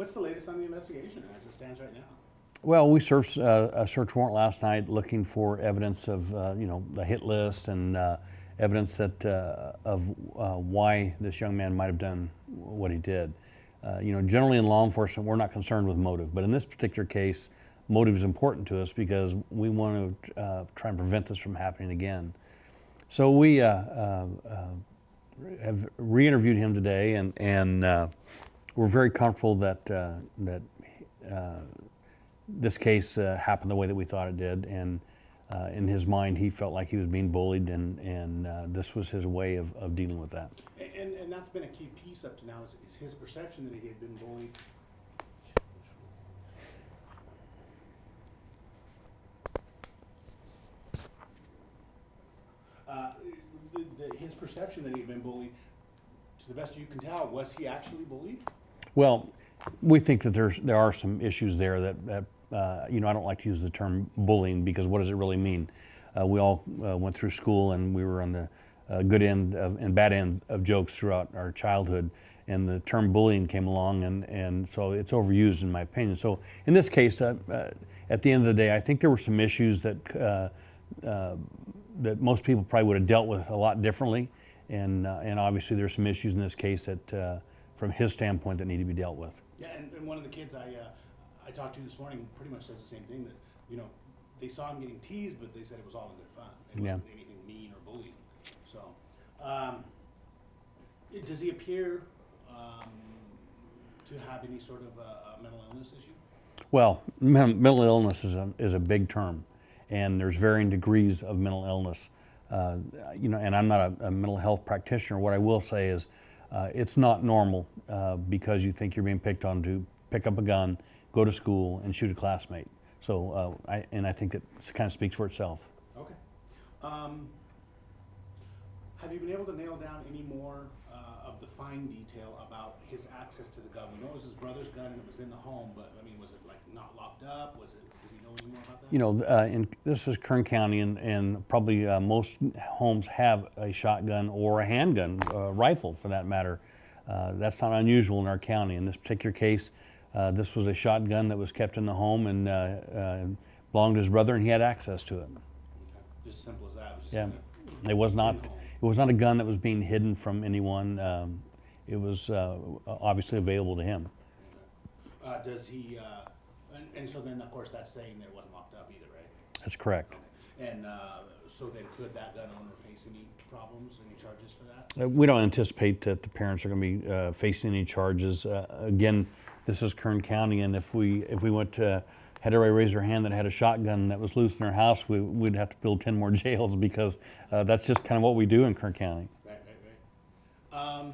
What's the latest on the investigation as it stands right now? Well, we served a search warrant last night looking for evidence of, the hit list and evidence that of why this young man might have done what he did. Generally in law enforcement, we're not concerned with motive, but in this particular case, motive is important to us because we want to try and prevent this from happening again. So we have re-interviewed him today, and we're very comfortable that this case happened the way that we thought it did, and in his mind he felt like he was being bullied, and this was his way of dealing with that. And that's been a key piece up to now is his perception that he had been bullied. His perception that he had been bullied, to the best you can tell, was he actually bullied? Well, we think that there are some issues there that I don't like to use the term bullying because what does it really mean? We all went through school and we were on the good end and bad end of jokes throughout our childhood, and the term bullying came along, and so it's overused in my opinion. So in this case, at the end of the day, I think there were some issues that most people probably would have dealt with a lot differently, and obviously there's some issues in this case that from his standpoint that need to be dealt with. Yeah, and one of the kids I talked to this morning pretty much says the same thing, that they saw him getting teased, but they said it was all in good fun. It wasn't anything mean or bullying. So, does he appear to have any sort of mental illness issue? Well, mental illness is a big term, and there's varying degrees of mental illness. And I'm not a mental health practitioner. What I will say is it's not normal because you think you're being picked on to pick up a gun, go to school, and shoot a classmate. So, I think it kind of speaks for itself. Okay. Have you been able to nail down any more of the fine detail about his access to the gun? We know it was his brother's gun and it was in the home, but I mean, was it like not locked up? Do we know any more about that? This is Kern County, and probably most homes have a shotgun or a handgun, rifle for that matter. That's not unusual in our county. In this particular case, this was a shotgun that was kept in the home and belonged to his brother, and he had access to it. Okay. Just simple as that. Yeah, it was not. It was not a gun that was being hidden from anyone. It was obviously available to him. Okay. Does he? And so then, of course, that's saying that it wasn't locked up either, right? That's correct. Okay. And so then, could that gun owner face any problems, any charges for that? We don't anticipate that the parents are going to be facing any charges. Again, this is Kern County, and if we went to had everybody raise their hand that had a shotgun that was loose in their house, we'd have to build 10 more jails because that's just kind of what we do in Kern County. Right. Now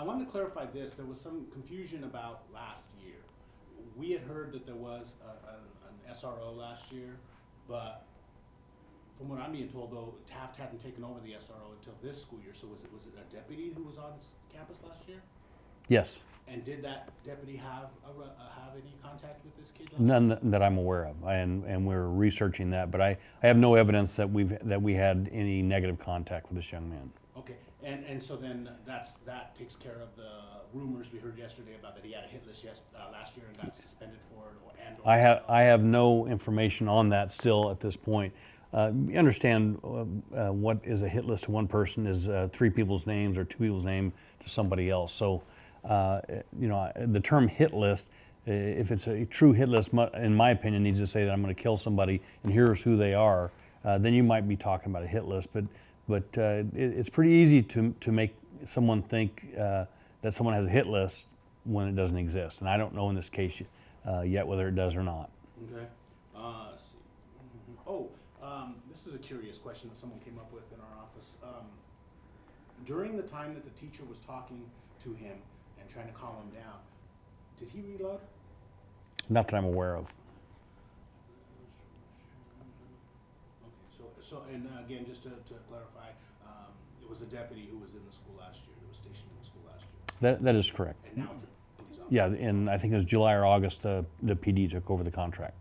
I wanted to clarify this. There was some confusion about last year. We had heard that there was an SRO last year, but from what I'm being told, though, Taft hadn't taken over the SRO until this school year. So was it a deputy who was on campus last year? Yes. And did that deputy have any contact with this kid? None that I'm aware of, and we're researching that. But I have no evidence that we had any negative contact with this young man. Okay, and so then that takes care of the rumors we heard yesterday about that he had a hit list last year and got suspended for it. I have no information on that still at this point. You understand what is a hit list to one person is 3 people's names or 2 people's name to somebody else. So. The term hit list, if it's a true hit list, in my opinion, needs to say that I'm going to kill somebody and here's who they are. Then you might be talking about a hit list, but it's pretty easy to make someone think that someone has a hit list when it doesn't exist. And I don't know in this case yet whether it does or not. Okay. Let's see. Oh, this is a curious question that someone came up with in our office. During the time that the teacher was talking to him and trying to calm him down, did he reload? Not that I'm aware of. Okay, so and again, just to clarify, it was a deputy who was in the school last year, who was stationed in the school last year. That is correct. And now it's a police officer. Yeah, and I think it was July or August the PD took over the contract.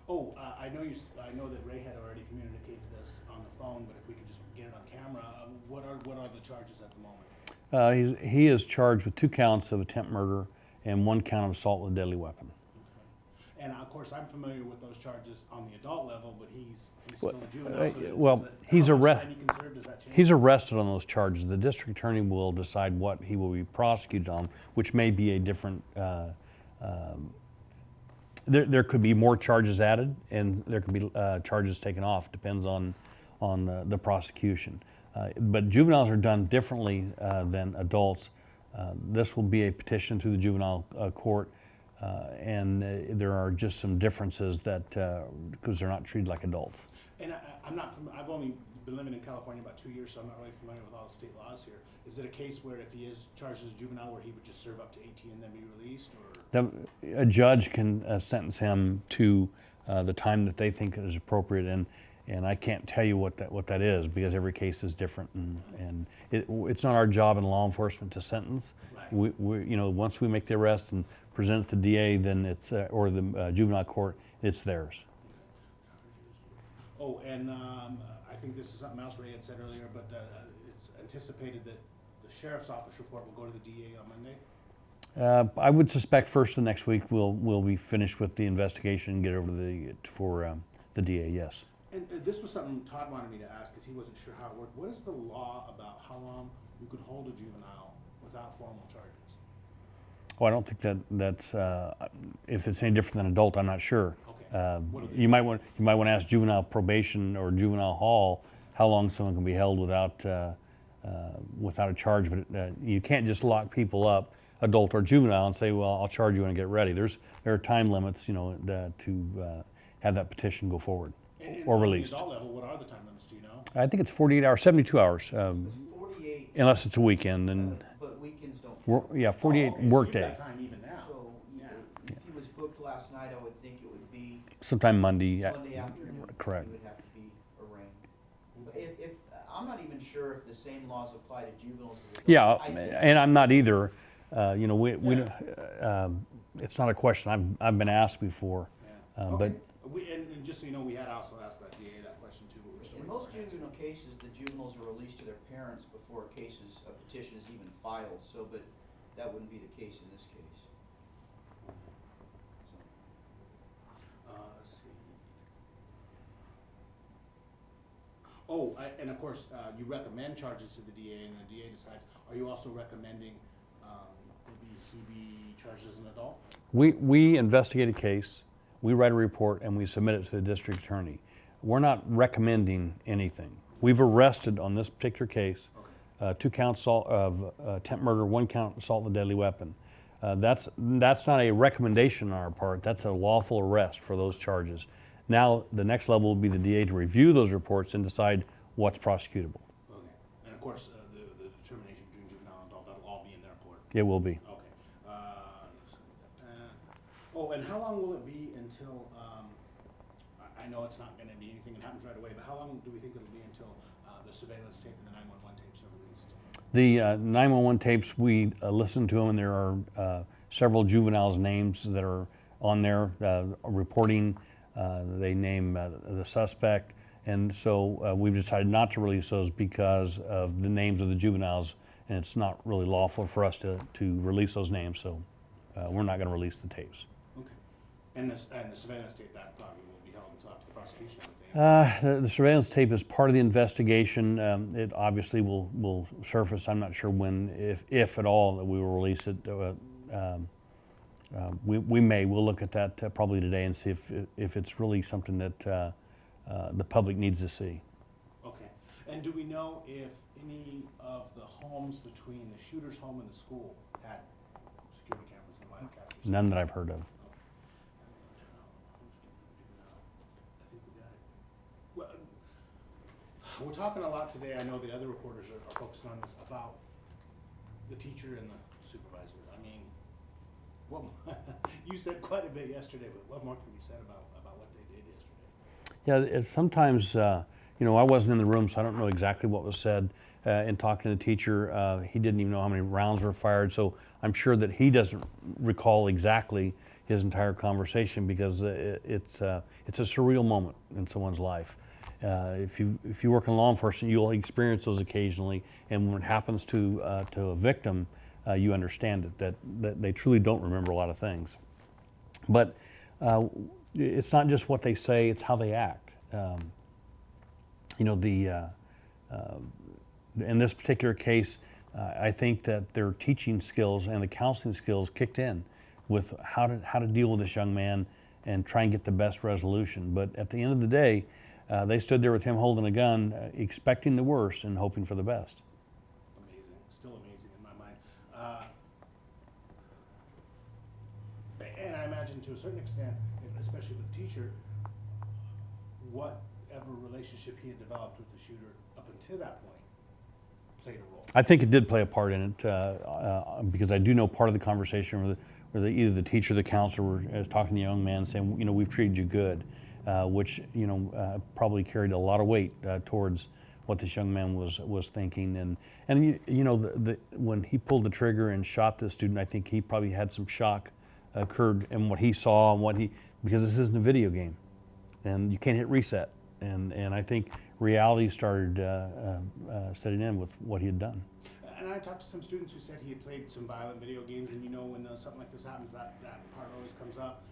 Oh, I know that Ray had already communicated this on the phone, but if we could just get it on camera, what are the charges at the moment? He is charged with 2 counts of attempt murder and 1 count of assault with a deadly weapon. And of course, I'm familiar with those charges on the adult level, but he's still a juvenile. So Well, how much time he can serve, does that change? He's arrested on those charges. The district attorney will decide what he will be prosecuted on, which may be a different. There could be more charges added, and there could be charges taken off. Depends on the prosecution. But juveniles are done differently than adults. This will be a petition through the juvenile court, and there are just some differences that because they're not treated like adults. And I'm not. I've only been living in California about 2 years, so I'm not really familiar with all the state laws here. Is it a case where if he is charged as a juvenile, where he would just serve up to 18 and then be released, or? A judge can sentence him to the time that they think is appropriate, and I can't tell you what that is because every case is different, and it's not our job in law enforcement to sentence. Right. We once we make the arrest and present it to the DA, then it's or the juvenile court, it's theirs. Oh, and I think this is something else Ray had said earlier, but it's anticipated that the sheriff's office report will go to the DA on Monday. I would suspect first of next week we'll be finished with the investigation and get over for the DA. Yes. And this was something Todd wanted me to ask because he wasn't sure how it worked. What is the law about how long you could hold a juvenile without formal charges? Oh, I don't think that's if it's any different than adult. I'm not sure. Okay. You might want to ask juvenile probation or juvenile hall how long someone can be held without a charge. But you can't just lock people up, adult or juvenile, and say, "Well, I'll charge you when I get ready." There are time limits, to have that petition go forward or released. At the adult level, what are the time limits? Do you know? I think it's 48 hours, 72 hours, 48. unless it's a weekend. And But weekends don't count. yeah, 48 Okay, so work you've day. got time even now. So if he was booked last night, I would think it would be Sometime Monday. Monday afternoon. Correct. He would have to be arraigned. But if I'm not even sure if the same laws apply to juveniles as adults. Yeah, I think- and I'm not either. It's not a question I've been asked before, Yeah. but And just so you know, we had also asked that DA that question too, but we're still In waiting most for an answer. juvenile cases, the juveniles are released to their parents before a petition is even filed, but that wouldn't be the case in this case. Let's see. Oh, and of course, you recommend charges to the DA, and the DA decides. Are you also recommending that he be charged as an adult? we investigate a case, we write a report, and we submit it to the district attorney. We're not recommending anything. We've arrested on this particular case 2 counts of attempt murder, 1 count assault with a deadly weapon. That's not a recommendation on our part. That's a lawful arrest for those charges. Now the next level will be the DA to review those reports and decide what's prosecutable. Okay. And of course, the determination between juvenile and adult, that'll all be in their court. It will be. Okay. Oh, and how long will it be until, I know it's not going to be anything that happens right away, but how long do we think it'll be until the surveillance tape and the 911 tapes are released? The 911 tapes, we listen to them, and there are several juveniles' names that are on there reporting. They name the suspect, and so we've decided not to release those because of the names of the juveniles, and it's not really lawful for us to release those names, so we're not going to release the tapes. Okay. And the surveillance tape, that probably will be held until after the prosecution and everything. The surveillance tape is part of the investigation. It obviously will surface. I'm not sure when, if at all, that we will release it. We'll look at that probably today and see if it's really something that the public needs to see. Okay. And do we know if any of the homes between the shooter's home and the school had security cameras and live captures? None that I've heard of. I think we got it. Well, we're talking a lot today. I know the other reporters are focusing on this about the teacher and the supervisor. I mean, what you said quite a bit yesterday, but what more can be said about what they did yesterday? Yeah, sometimes, I wasn't in the room, so I don't know exactly what was said. In talking to the teacher, he didn't even know how many rounds were fired, so I'm sure that he doesn't recall exactly his entire conversation because it's a surreal moment in someone's life. If you work in law enforcement, you'll experience those occasionally, and when it happens to a victim, you understand it, that they truly don't remember a lot of things. But it's not just what they say; it's how they act. You know, in this particular case, I think that their teaching skills and the counseling skills kicked in with how to deal with this young man and try and get the best resolution. But at the end of the day, they stood there with him holding a gun, expecting the worst and hoping for the best. Amazing, still amazing in my mind. And I imagine to a certain extent, especially with the teacher, whatever relationship he had developed with the shooter up until that point played a role. I think it did play a part in it because I do know part of the conversation where either the teacher or the counselor were talking to the young man saying, you know, we've treated you good, which, you know, probably carried a lot of weight towards what this young man was thinking. And you know, when he pulled the trigger and shot this student, I think he probably had some shock occurred in what he saw and because this isn't a video game and you can't hit reset. And I think reality started setting in with what he had done. And I talked to some students who said he had played some violent video games, and you know, when something like this happens, that part always comes up.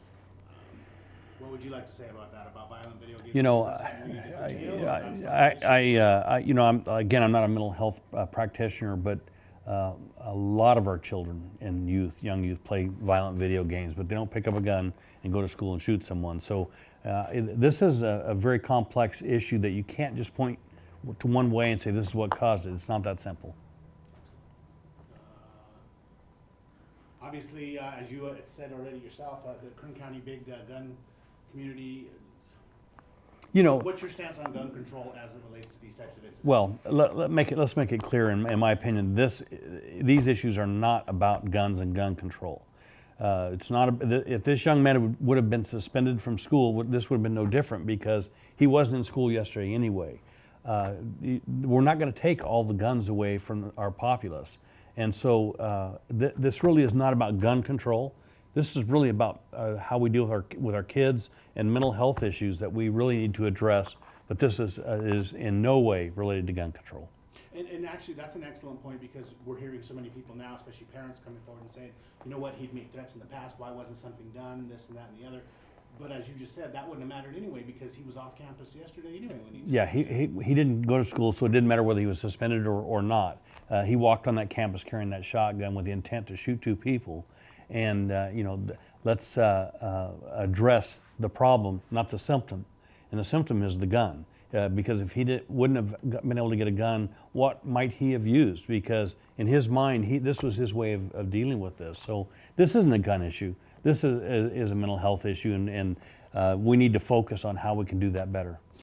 What would you like to say about that, about violent video games? You know, you know, I'm not a mental health practitioner, but a lot of our children and young youth play violent video games, but they don't pick up a gun and go to school and shoot someone. So this is a very complex issue that you can't just point to one way and say this is what caused it. It's not that simple. Obviously, as you said already yourself, the Kern County big gun community. You know, what's your stance on gun control as it relates to these types of incidents? Well, let's make it clear. In my opinion, these issues are not about guns and gun control. It's not. If this young man would have been suspended from school, this would have been no different because he wasn't in school yesterday anyway. We're not going to take all the guns away from our populace, and so this really is not about gun control. This is really about how we deal with our kids and mental health issues that we really need to address. But this is in no way related to gun control. And actually, that's an excellent point because we're hearing so many people now, especially parents, coming forward and saying, you know what, he'd made threats in the past. Why wasn't something done? This and that and the other. But as you just said, that wouldn't have mattered anyway because he was off campus yesterday anyway. When he didn't go to school, so it didn't matter whether he was suspended or not. He walked on that campus carrying that shotgun with the intent to shoot two people. And you know, let's address the problem, not the symptom. And the symptom is the gun. Because if he wouldn't have been able to get a gun, what might he have used? Because in his mind, this was his way of dealing with this. So this isn't a gun issue. This is a mental health issue, and we need to focus on how we can do that better.